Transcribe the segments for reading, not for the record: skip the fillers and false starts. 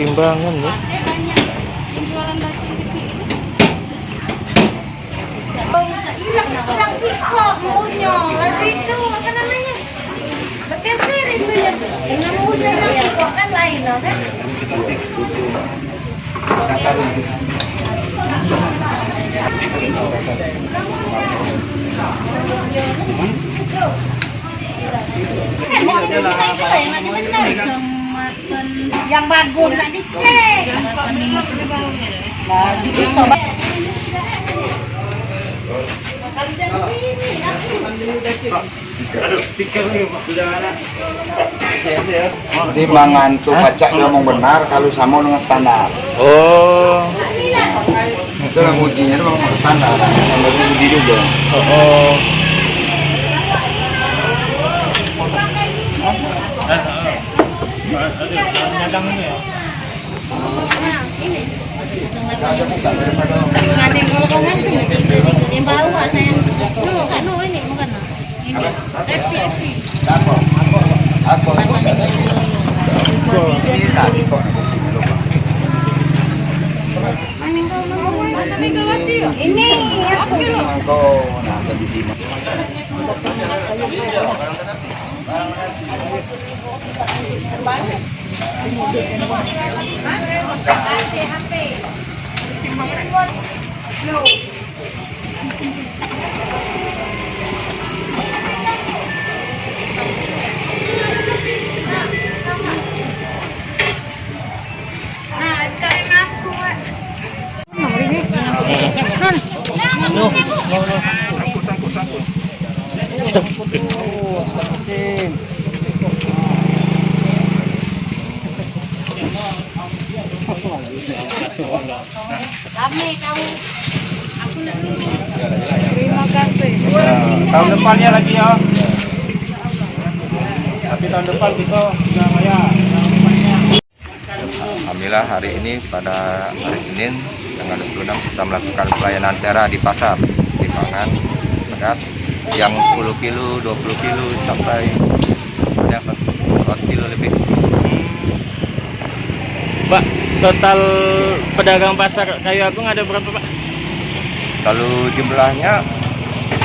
timbangan nih. Hilang sih kok maunya. Lalu itu apa namanya? Bergeser itu ya. Dengan mudah yang kok kan lain loh kan. Yang bagus nggak dicek. Nah, gitu. Timbangan tuh pacak ngomong benar kalau sama dengan standar. Oh. Itu yang ujinya itu memang standar. Yang uji juga. Oh. Nanti kalau kau ngantuk yang bawah saya ini bukan ini Aku ini tadi kok. ini Kau nasa di sini. Terima kasih. Tahun depannya lagi ya. Tapi tahun depan kita sudah maya. Alhamdulillah hari ini pada hari Senin tanggal 26 kita melakukan pelayanan tera di pasar timbangan beras yang 10 kilo, 20 kilo sampai ada 100 kilo lebih. Pak, total pedagang pasar Kayu Agung ada berapa, Pak? Kalau jumlahnya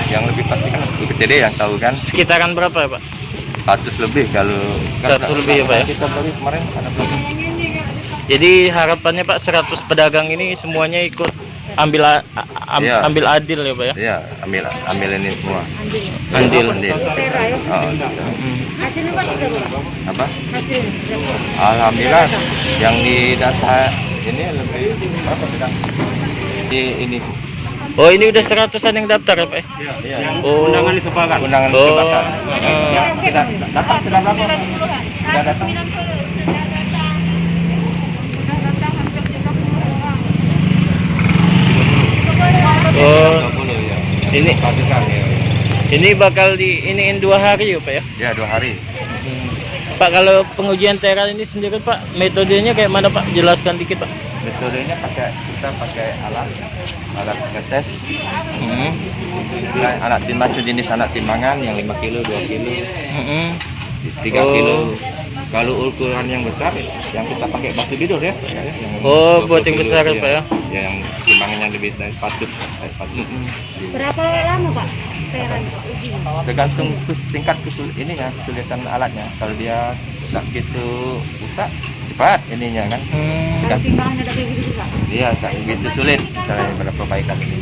yang lebih pasti kan IPTD yang tahu kan Sekitaran berapa, Pak? 100 lebih kalau 100 lebih ya, Pak ya? Kita beli kemarin ada berapa? Jadi harapannya Pak 100 pedagang ini semuanya ikut ambil Iya. ambil adil ya, Pak ya? Iya, ambil ini semua. Andil. Oh, Hasilnya Pak sudah berapa? apa? Hasilnya. Alhamdulillah yang di data ini lebih berapa sedang? Ini Oh, ini udah 100-an yang daftar ya, Pak? iya. Oh. Undangan disebarkan. Undangan Oh. disebarkan. Ya, kita datang sudah berapa? Sudah datang. Oh, 20 ya. ini Ratusan ya. ini bakal iniin 2 hari ya, Pak ya? Ya, 2 hari. Pak, kalau pengujian tera ini sendiri Pak, metodenya kayak mana Pak? Jelaskan dikit Pak. Metodenya kita pakai alat ngetes. Anak timbang sejenis anak timbangan yang 5 kilo, 2 kilo, 3 Oh. kilo. Kalau ukuran yang besar, yang kita pakai batu bidur ya. Yang Oh, 20 buat yang kilo, besar ya, iya. Pak ya? Ya, yang timbangannya lebih dari 100. Berapa lama Pak? Teran Pak uji? Tergantung tingkat kesulitan alatnya. Kalau dia tak gitu susah, cepat ininya kan. Kalau timbangannya ada kayak gitu juga? Iya, tak begitu sulit cara berperbaikan ini.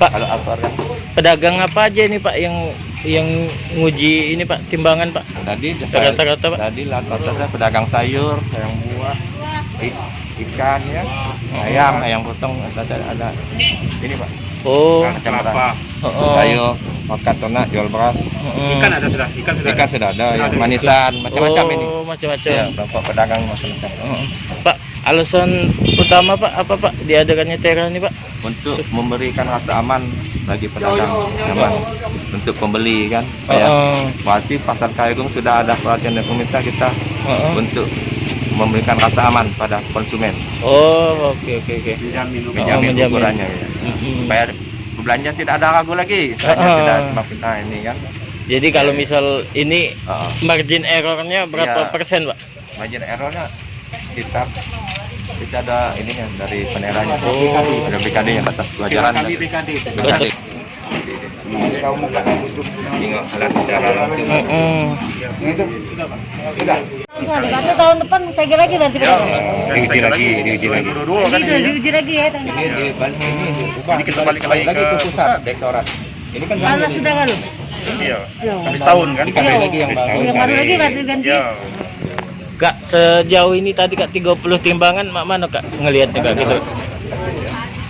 Pak. Kalau outdoor kan Pedagang apa aja ini Pak yang nguji ini Pak, timbangan Pak? tadi Rata-rata Pak? tadi rata-rata pedagang sayur, sayur buah, ikan ya, ayam potong ada ini Pak. Oh. Macam apa? Oh. Sayur, makan ternak, jual beras. Ikan ada sudah, Ikan sudah ada, yang manisan, macam-macam ini. Oh, macam-macam. Ya, berapa pedagang macam-macam. Pak, alasan utama Pak apa Pak diadakannya tera ini Pak? Untuk memberikan rasa aman bagi pedagang, aman untuk pembeli kan. Supaya berarti pasar Kayu Agung sudah ada perhatian dari pemerintah kita untuk memberikan rasa aman pada konsumen. Oh, oke. Menjamin menjamin. ukurannya ya. Supaya belanja tidak ada ragu lagi. Tidak cuma kita ini kan. Jadi kalau misal ini margin errornya berapa Iya. persen Pak? Margin errornya sekitar Kita ada ininya dari peneranya. Ada BKD-nya batas pelajaran. BKD. Tengok alat secara langsung. Nanti tahun depan saya lagi nanti. Diuji lagi. Diuji lagi ya. Ini dibalik ini kita balik lagi ke pusat dektorat. Ini kan Karena sudah kan? Iya. Habis tahun kan? dikasih lagi yang baru. Yang baru lagi baru ganti. Iya. Kak, sejauh ini tadi Kak 30 timbangan mana Kak ngelihatnya Kak gitu?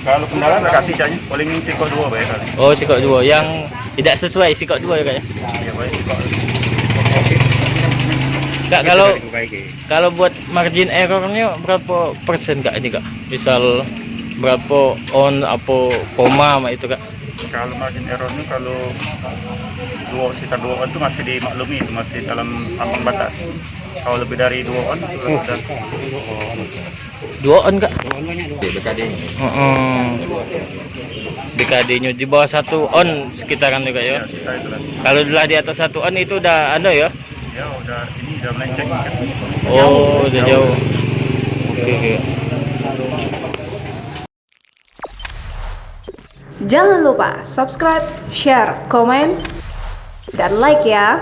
Kalau kendaraan agak sisanya paling sikok 2 baik kali. Oh, sikok 2 yang tidak sesuai sikok 2 ya Kak ya? Iya baik sikok. Kak, kalau buat margin errornya berapa persen Kak ini Kak? Misal berapa on apa koma sama itu Kak? Kalau margin errornya kalau sekitar 2 on itu masih dimaklumi, itu masih dalam ambang batas. Kalau lebih dari 2 on itu sudah 2 on Kak? BKD-nya. BKD-nya di bawah 1 on sekitaran juga ya. sekitar itu lah. Kalau udah di atas 1 on itu udah ada ya? Ya udah melenceng kan. Oh, udah jauh. Oke. Jangan lupa subscribe, share, komen, dan like ya.